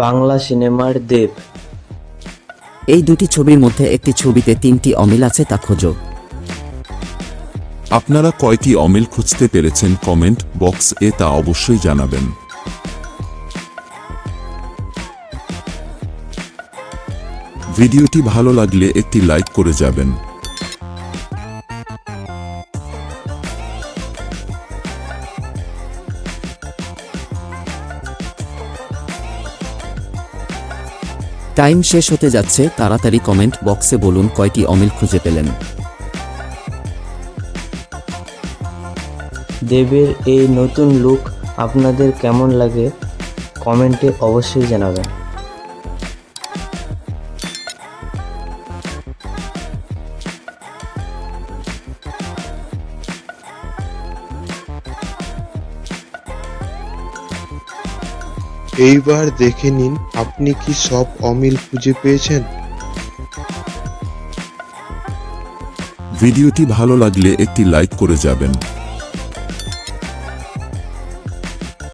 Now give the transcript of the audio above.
বাংলা সিনেমার দেব। এই দুটি ছবির মধ্যে একটি ছবিতে 3টি অমিল আছে, তা খোঁজো। আপনারা কয়টি অমিল খুঁজতে পেরেছেন কমেন্ট বক্স এ তা অবশ্যই জানাবেন। ভিডিওটি ভালো লাগলে একটি লাইক করে যাবেন। টাইম শেষ হতে যাচ্ছে, তাড়াতাড়ি কমেন্ট বক্সে বলুন কয়টি অমিল খুঁজে পেলেন। দেবের এই নতুন লুক আপনাদের কেমন লাগে কমেন্টে অবশ্যই জানাবেন। এইবার দেখে নিন আপনি কি সব অমিল খুঁজে পেয়েছেন। ভিডিওটি ভালো লাগলে একটি লাইক করে যাবেন।